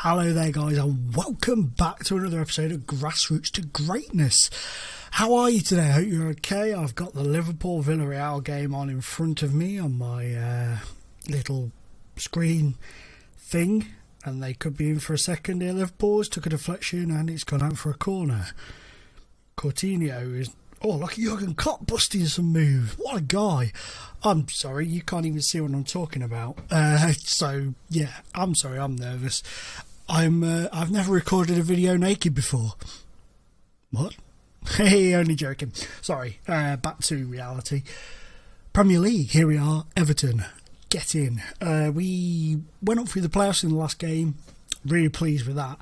Hello there guys, and welcome back to another episode of Grassroots to Greatness. How are you today? I hope you're okay. I've got the Liverpool-Villarreal game on in front of me on my little screen thing, and they could be in for a second here. Liverpool's took a deflection and it's gone out for a corner. Coutinho is... Oh, look at Jurgen Klopp busting some moves. What a guy. I'm sorry, you can't even see what I'm talking about. So, yeah, I'm sorry, I'm nervous. I've never recorded a video naked before. What? Hey, only joking. Sorry, back to reality. Premier League, here we are, Everton. Get in. We went up through the playoffs in the last game. Really pleased with that.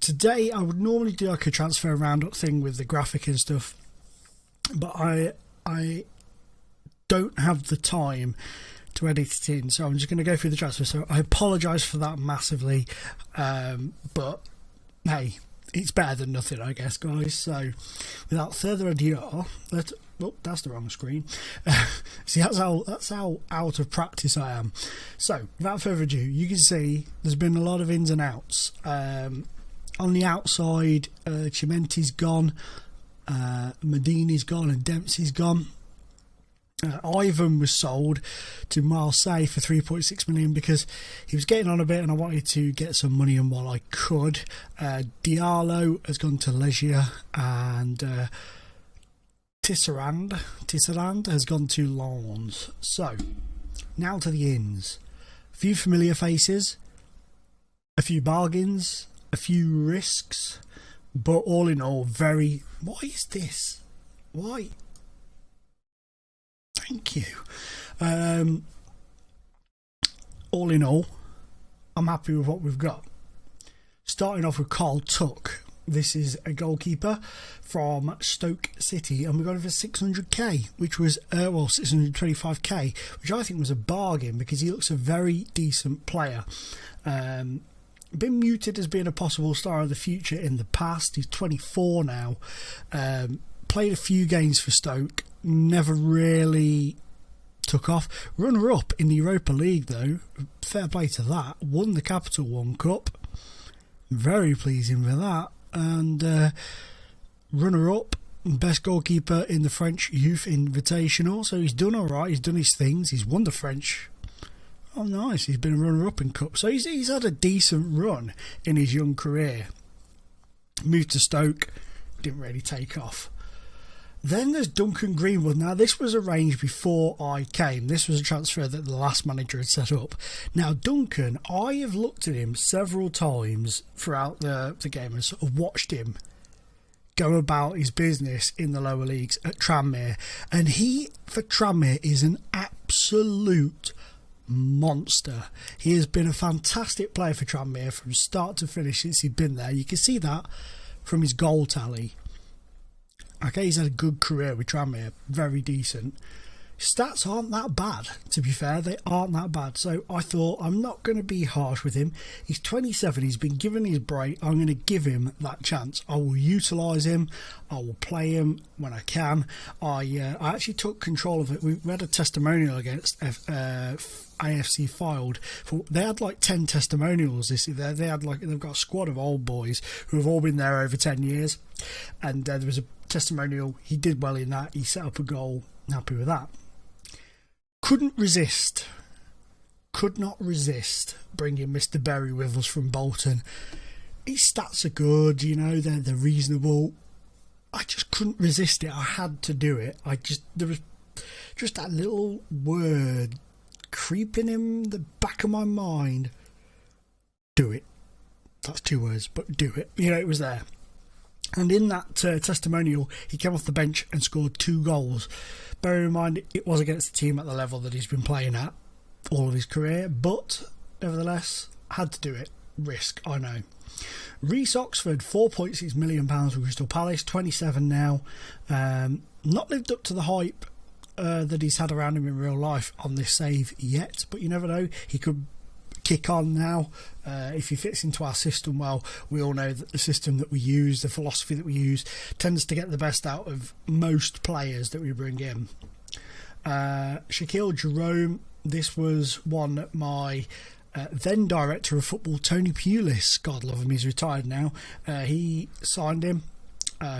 Today, I would normally do like a transfer roundup thing with the graphic and stuff. But I don't have the time to edit it in, so I'm just going to go through the transfer. So I apologise for that massively, but hey, it's better than nothing, I guess, guys. So without further ado, that's the wrong screen. See, that's how out of practice I am. So without further ado, you can see there's been a lot of ins and outs. On the outside, Chimenti's gone. Medini's gone and Dempsey's gone. Ivan was sold to Marseille for 3.6 million because he was getting on a bit and I wanted to get some money in while I could. Diallo has gone to Legia and Tisserand has gone to Lens. So now to the ins. A few familiar faces, a few bargains, a few risks, but all in all, very... What is this? Why? Thank you. All in all, I'm happy with what we've got. Starting off with Carl Tuck. This is a goalkeeper from Stoke City, and we got him for 600k, which was 625k, which I think was a bargain because he looks a very decent player. Been muted as being a possible star of the future in the past. He's 24 now. Played a few games for Stoke. Never really took off. Runner-up in the Europa League, though. Fair play to that. Won the Capital One Cup. Very pleasing for that. And runner-up, best goalkeeper in the French Youth Invitational. So he's done all right. He's done his things. He's won the French. Oh, nice. He's been a runner-up in Cup. So he's had a decent run in his young career. Moved to Stoke. Didn't really take off. Then there's Duncan Greenwood. Now, this was arranged before I came. This was a transfer that the last manager had set up. Now, Duncan, I have looked at him several times throughout the game and sort of watched him go about his business in the lower leagues at Tranmere. And he, for Tranmere, is an absolute monster. He has been a fantastic player for Tranmere from start to finish since he's been there. You can see that from his goal tally. Okay, he's had a good career with Tranmere, very decent. Stats aren't that bad, to be fair. They aren't that bad. So I thought, I'm not going to be harsh with him. He's 27. He's been given his break. I'm going to give him that chance. I will utilise him. I will play him when I can. I actually took control of it. We had a testimonial against AFC Filed. They had like 10 testimonials this year. They've got a squad of old boys who have all been there over 10 years. And there was a testimonial. He did well in that. He set up a goal. Happy with that. Could not resist bringing Mr. Berry with us from Bolton. His stats are good, you know, they're reasonable. I just couldn't resist it. I had to do it. There was just that little word creeping in the back of my mind. Do it. That's 2 words, but do it. You know, it was there. And in that testimonial, he came off the bench and scored 2 goals. Bearing in mind, it was against a team at the level that he's been playing at all of his career. But, nevertheless, had to do it. Risk, I know. Reece Oxford, £4.6 million with Crystal Palace, 27 now. Not lived up to the hype that he's had around him in real life on this save yet. But you never know. He could kick on now if he fits into our system well. We all know that the system that we use, the philosophy that we use, tends to get the best out of most players that we bring in. Shaquille Jerome, this was one my then Director of Football Tony Pulis, God love him, he's retired now, he signed him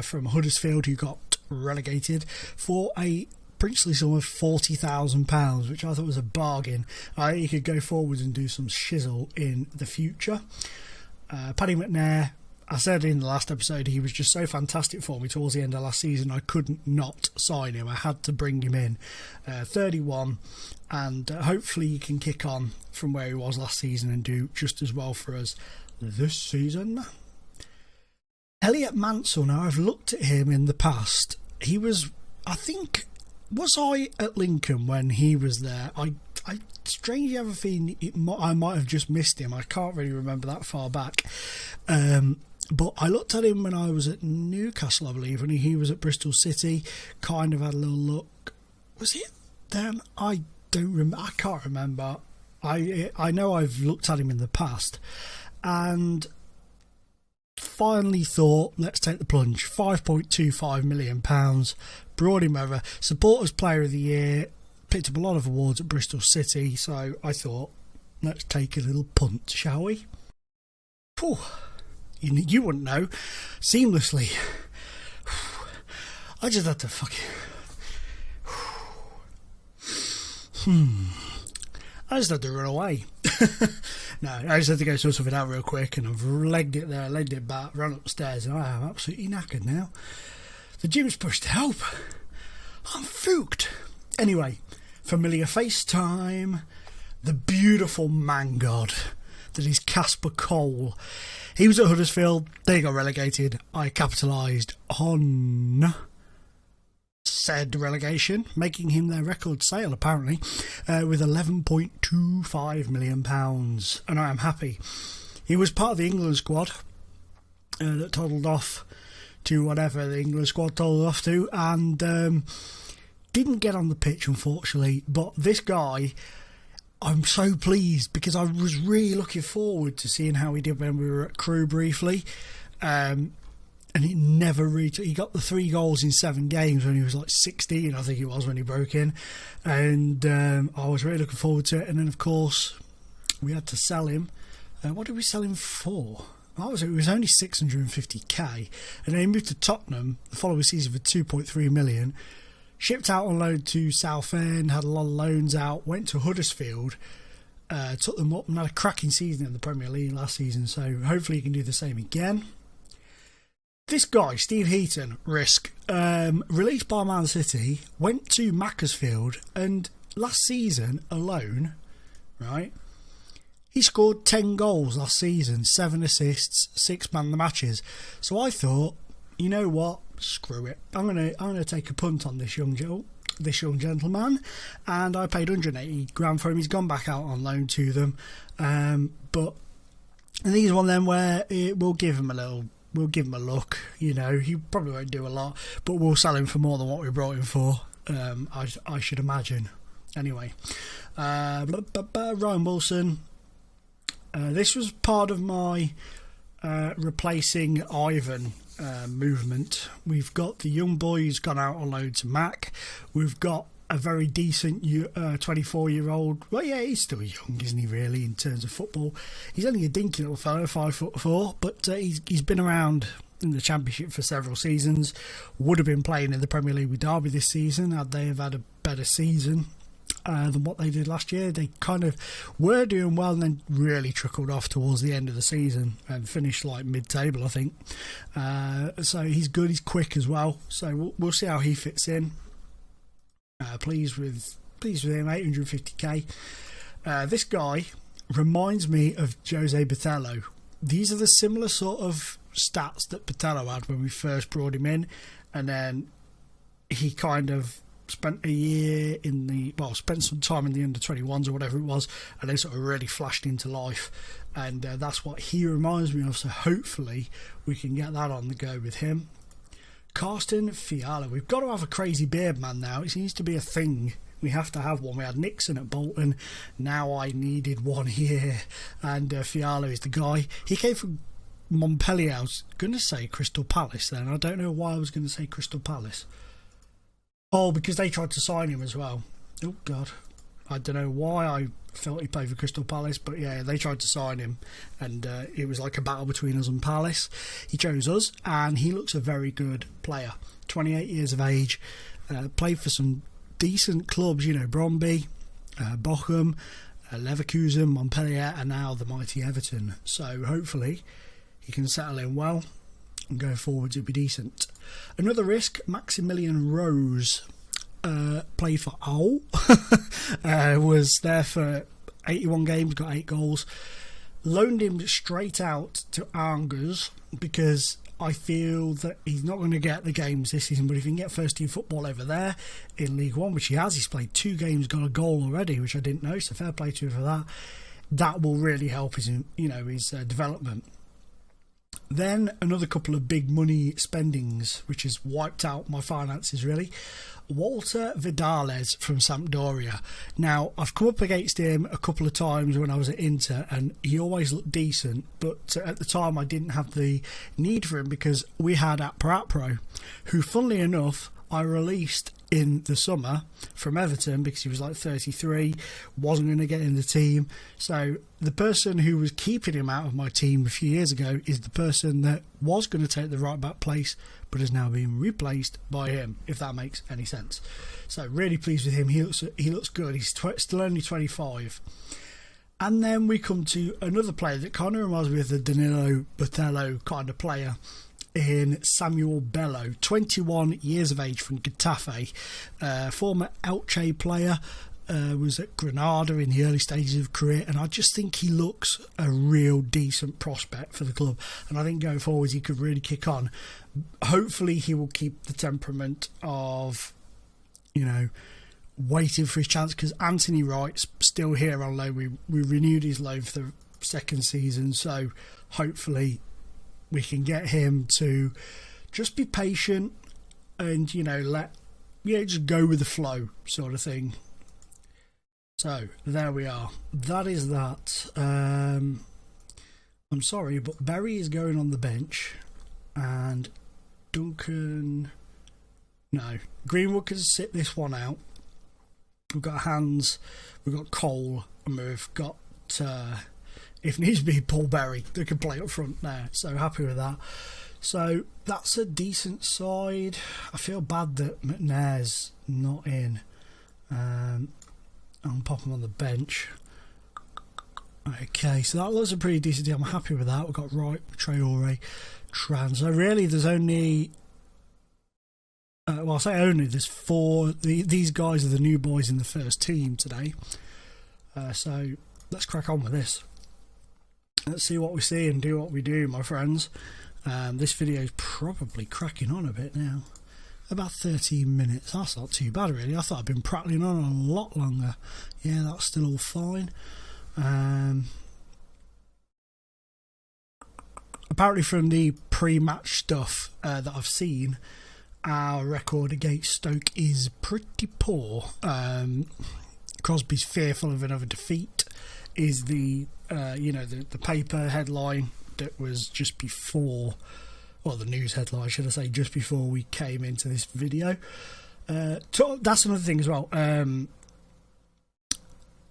from Huddersfield, who got relegated, for a princely sum of £40,000, which I thought was a bargain. He could go forwards and do some shizzle in the future. Paddy McNair, I said in the last episode, he was just so fantastic for me towards the end of last season, I couldn't not sign him. I had to bring him in. 31, and hopefully he can kick on from where he was last season and do just as well for us this season. Elliot Mansell, now I've looked at him in the past. He was, I think, was I at Lincoln when he was there? I strangely have a feeling I might have just missed him. I can't really remember that far back. But I looked at him when I was at Newcastle, I believe, when he was at Bristol City. Kind of had a little look. Was it then? I don't remember. I can't remember. I know I've looked at him in the past, and finally thought, let's take the plunge. £5.25 million. Brought him over. Supporters Player of the Year. Picked up a lot of awards at Bristol City. So I thought, let's take a little punt, shall we? Whew. You wouldn't know. Seamlessly. I just had to I just had to run away. No, I just had to go sort something out real quick, and I've legged it there, legged it back, run upstairs, and I am absolutely knackered now. The gym's pushed to help. I'm fooked. Anyway, familiar face time. The beautiful man god that is Casper Cole. He was at Huddersfield, they got relegated. I capitalised on said relegation, making him their record sale apparently, with £11.25 million, and I am happy. He was part of the England squad that toddled off to whatever the England squad toddled off to, and didn't get on the pitch unfortunately, but this guy, I'm so pleased because I was really looking forward to seeing how he did when we were at Crewe briefly, and he never reached. He got the 3 goals in 7 games when he was like 16, I think it was, when he broke in, and I was really looking forward to it. And then of course we had to sell him. What did we sell him for? It was only 650k, and then he moved to Tottenham the following season for 2.3 million. Shipped out on loan to Southend, had a lot of loans out, went to Huddersfield, took them up and had a cracking season in the Premier League last season, so hopefully he can do the same again. This guy, Steve Heaton, released by Man City, went to Macclesfield, and last season alone, right, he scored 10 goals last season, 7 assists, 6 man the matches. So I thought, you know what? Screw it. I'm gonna take a punt on this young gentleman, and I paid 180 grand for him. He's gone back out on loan to them, but these one of them where we'll give him a look. You know, he probably won't do a lot, but we'll sell him for more than what we brought him for. I should imagine. Anyway, Ryan Wilson. This was part of my replacing Ivan movement. We've got the young boy who's gone out on loan to Mac. We've got a very decent 24-year-old. Well, yeah, he's still young, isn't he, really, in terms of football? He's only a dinky little fellow, 5'4", but he's been around in the Championship for several seasons. Would have been playing in the Premier League with Derby this season had they have had a better season than what they did last year. They kind of were doing well and then really trickled off towards the end of the season and finished like mid-table, I think. So he's good, he's quick as well. So we'll see how he fits in. Pleased with him, 850k. This guy reminds me of Jose Botello. These are the similar sort of stats that Botello had when we first brought him in, and then he kind of spent spent some time in the under-21s or whatever it was, and then sort of really flashed into life, and that's what he reminds me of, so hopefully we can get that on the go with him. Carsten Fiala. We've got to have a crazy beard man now. It seems to be a thing. We have to have one. We had Nixon at Bolton. Now I needed one here, and Fiala is the guy. He came from Montpellier. I was going to say Crystal Palace then. I don't know why I was going to say Crystal Palace. Oh, because they tried to sign him as well. Oh, God. I don't know why I felt he played for Crystal Palace, but yeah, they tried to sign him, and it was like a battle between us and Palace. He chose us, and he looks a very good player. 28 years of age, played for some decent clubs, you know, Brøndby, Bochum, Leverkusen, Montpellier, and now the mighty Everton. So hopefully he can settle in well and go forwards, it'll be decent. Another risk, Maximilian Rose, played for Hull, was there for 81 games, got 8 goals. Loaned him straight out to Angers because I feel that he's not going to get the games this season, but if he can get first team football over there in League One, which he has, he's played 2 games, got a goal already, which I didn't know, so fair play to him for that. That will really help his, his development. Then another couple of big money spendings, which has wiped out my finances really. Walter Vidales from Sampdoria. Now, I've come up against him a couple of times when I was at Inter, and he always looked decent, but at the time I didn't have the need for him because we had Apro, who, funnily enough, I released in the summer from Everton because he was like 33, wasn't going to get in the team. So the person who was keeping him out of my team a few years ago is the person that was going to take the right back place but has now been replaced by him, if that makes any sense. So really pleased with him. He looks good. He's still only 25. And then we come to another player that kind of reminds me of the Danilo Botello kind of player, in Samuel Bello, 21 years of age, from Getafe, former Elche player, was at Granada in the early stages of career, and I just think he looks a real decent prospect for the club, and I think going forwards he could really kick on. Hopefully he will keep the temperament of, waiting for his chance, because Anthony Wright's still here on loan. We renewed his loan for the second season, so hopefully we can get him to just be patient and, just go with the flow sort of thing. So, there we are. That is that. I'm sorry, but Berry is going on the bench, and Duncan... No, Greenwood can sit this one out. We've got Hans, we've got Cole, and we've got... if needs to be, Paul Berry, they can play up front there, so happy with that. So that's a decent side. I feel bad that McNair's not in. I'll pop him on the bench. Okay, so that looks a pretty decent deal. I'm happy with that. We've got Wright, Traore, Tran. So really there's only... I say only, there's 4. These guys are the new boys in the first team today. So let's crack on with this. Let's see what we see and do what we do, my friends. This video is probably cracking on a bit now. About 13 minutes. That's not too bad, really. I thought I'd been prattling on a lot longer. Yeah, that's still all fine. Apparently from the pre-match stuff that I've seen, our record against Stoke is pretty poor. Crosby's fearful of another defeat is the the paper headline that was just before, or the news headline should I say, just before we came into this video. That's another thing as well.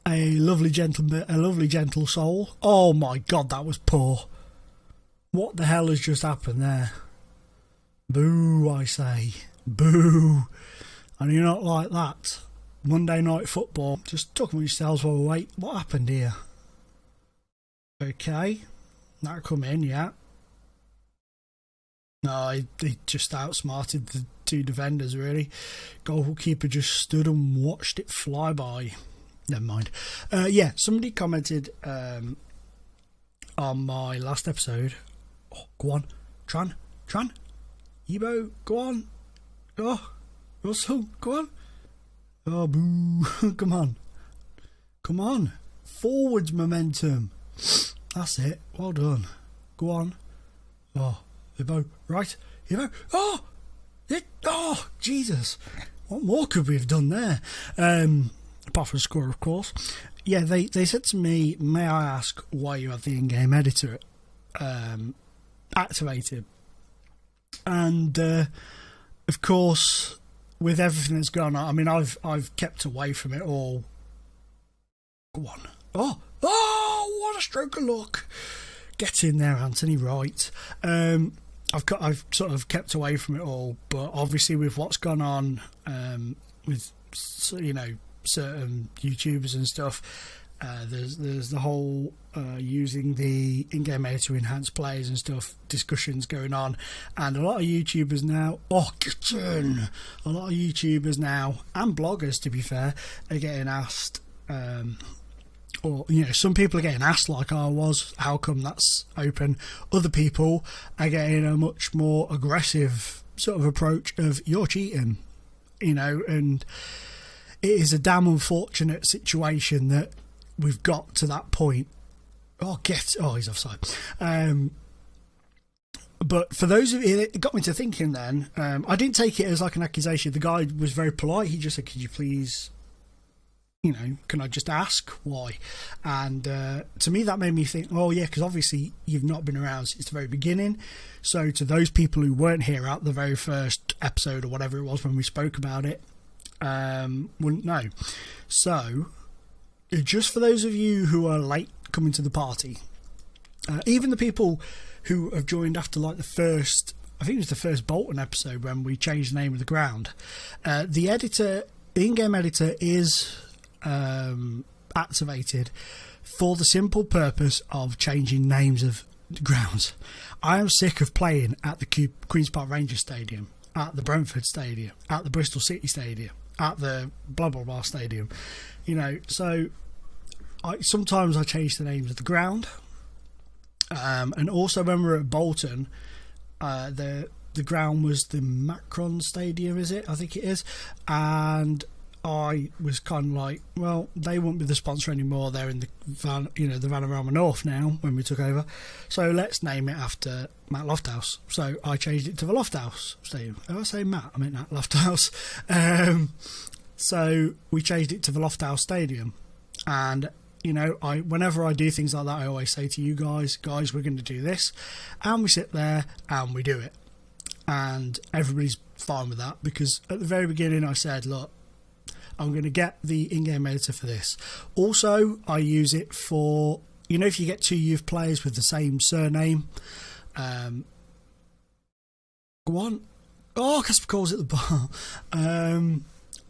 A lovely gentle soul. Oh my god, that was poor. What the hell has just happened there? Boo, I say. Boo. And you're not like that. Monday night football. Just talking with yourselves while we wait. What happened here? Okay. That'll come in, yeah. No, they just outsmarted the 2 defenders, really. Goalkeeper just stood and watched it fly by. Never mind. Yeah, somebody commented on my last episode. Oh, go on. Tran. Ebo, go on. Oh, Russell, go on. Oh, boo. Come on. Forwards momentum. That's it. Well done. Go on. Oh, Ibo. Right. Ibo. Oh! Oh, Jesus. What more could we have done there? Apart from the score, of course. Yeah, they said to me, may I ask why you have the in-game editor activated? And, of course, with everything that's gone on, I mean, I've kept away from it all Go on. Oh, what a stroke of luck. Get in there, Anthony, right. I've sort of kept away from it all, but obviously with what's gone on with, you know, certain YouTubers and stuff, there's the whole using the in-game editor to enhance players and stuff, discussions going on, and a lot of YouTubers now, a lot of YouTubers now, and bloggers to be fair, are getting asked, or, you know, some people are getting asked like I was, how come that's open? Other people are getting a much more aggressive sort of approach of, you're cheating, you know, and it is a damn unfortunate situation that we've got to that point. He's offside. But for those of you, it got me to thinking then, I didn't take it as like an accusation. The guy was very polite. He just said, could you please, you know, can I just ask why? And to me that made me think, oh yeah, because obviously you've not been around since the very beginning. So to those people who weren't here at the very first episode or whatever it was when we spoke about it, wouldn't know. So just for those of you who are late coming to the party, even the people who have joined after like the first, I think it was the first Bolton episode when we changed the name of the ground, the in-game editor is activated for the simple purpose of changing names of grounds. I am sick of playing at the Queen's Park Rangers Stadium, at the Brentford Stadium, at the Bristol City Stadium, at the blah blah blah stadium, you know. So sometimes I change the names of the ground, and also when we were at Bolton, the ground was the Macron Stadium, is it? I think it is. And I was kind of like, well, they won't be the sponsor anymore. They're in the Vanarama North now when we took over. So let's name it after Matt Lofthouse. So I changed it to the Lofthouse Stadium. Did I say Matt? I meant Matt Lofthouse. So we changed it to the Lofthouse Stadium. And, you know, whenever I do things like that, I always say to you guys, we're going to do this. And we sit there and we do it. And everybody's fine with that, because at the very beginning I said, look, I'm going to get the in-game editor for this. Also, I use it for, you know, if you get two youth players with the same surname, go on. Oh, Casper calls it the bar.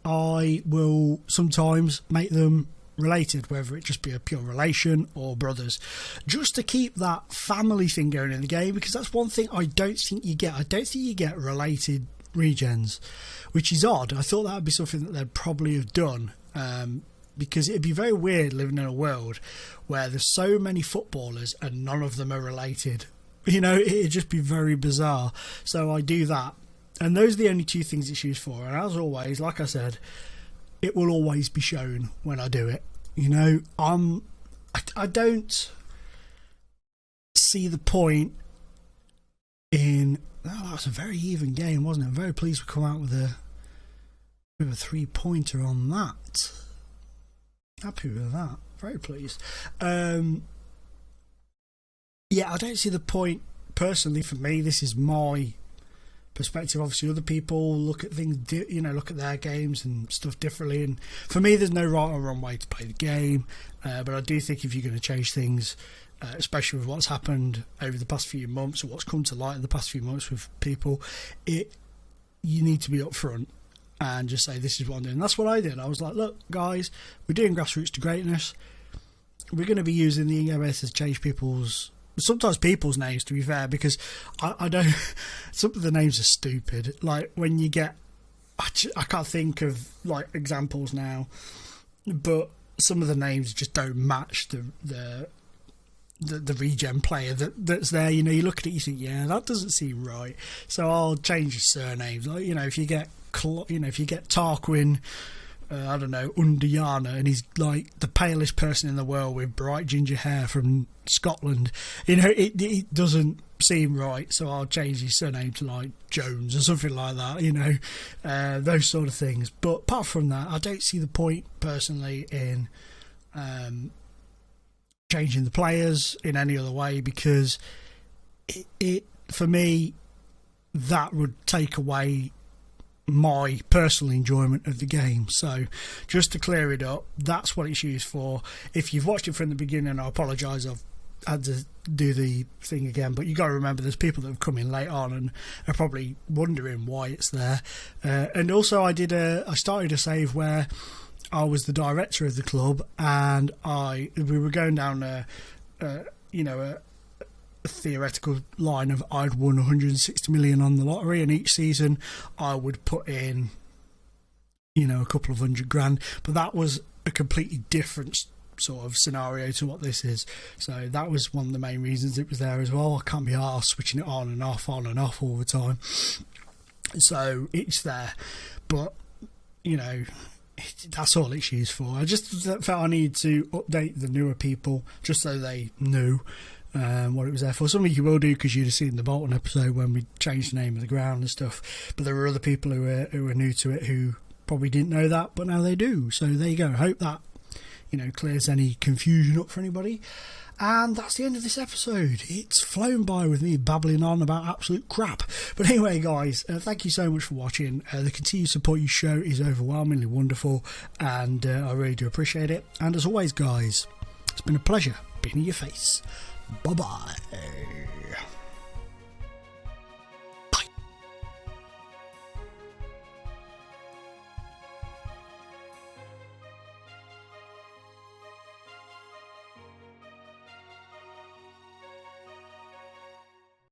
I will sometimes make them related, whether it just be a pure relation or brothers, just to keep that family thing going in the game, because that's one thing I don't think you get. I don't think you get related regens, which is odd. I thought that would be something that they'd probably have done, because it'd be very weird living in a world where there's so many footballers and none of them are related. You know, it'd just be very bizarre. So I do that, and those are the only two things it's used for. And as always, like I said, it will always be shown when I do it. You know, I don't see the point in. Oh, that was a very even game, wasn't it? I'm very pleased we come out with a 3-pointer on that. Happy with that. Very pleased. Yeah, I don't see the point personally. For me, this is my perspective. Obviously, other people look at things, look at their games and stuff differently. And for me, there's no right or wrong way to play the game. But I do think if you're going to change things, especially with what's happened over the past few months, or what's come to light in the past few months with people, you need to be upfront and just say, this is what I'm doing. And that's what I did. I was like, look, guys, we're doing Grassroots to Greatness. We're going to be using the in-game editor to change sometimes people's names, to be fair, because I don't. Some of the names are stupid. Like when you get, I can't think of like examples now, but some of the names just don't match the regen player that's there. You know, you look at it, you think, yeah, that doesn't seem right. So I'll change your surnames. Like, you know, if you get Tarquin, I don't know, Undiyana, and he's like the palest person in the world with bright ginger hair from Scotland, you know, it doesn't seem right. So I'll change his surname to like Jones or something like that, you know, those sort of things. But apart from that, I don't see the point personally in changing the players in any other way, because it for me, that would take away my personal enjoyment of the game. So just to clear it up, that's what it's used for. If you've watched it from the beginning, I apologise, I've had to do the thing again, but you got to remember there's people that have come in late on and are probably wondering why it's there. And also I started a save where I was the director of the club, and we were going down a theoretical line of I'd won 160 million on the lottery, and each season I would put in a couple of $100,000, but that was a completely different sort of scenario to what this is. So that was one of the main reasons it was there as well. I can't be arsed switching it on and off all the time, so it's there. But that's all it's used for. I just felt I need to update the newer people just so they knew what it was there for. Some of you will do because you'd have seen the Bolton episode when we changed the name of the ground and stuff, but there were other people who were new to it who probably didn't know that, but now they do. So there you go. I hope that clears any confusion up for anybody. And that's the end of this episode. It's flown by with me babbling on about absolute crap. But anyway, guys, thank you so much for watching. The continued support you show is overwhelmingly wonderful, and I really do appreciate it. And as always, guys, it's been a pleasure being in your face. Bye-bye.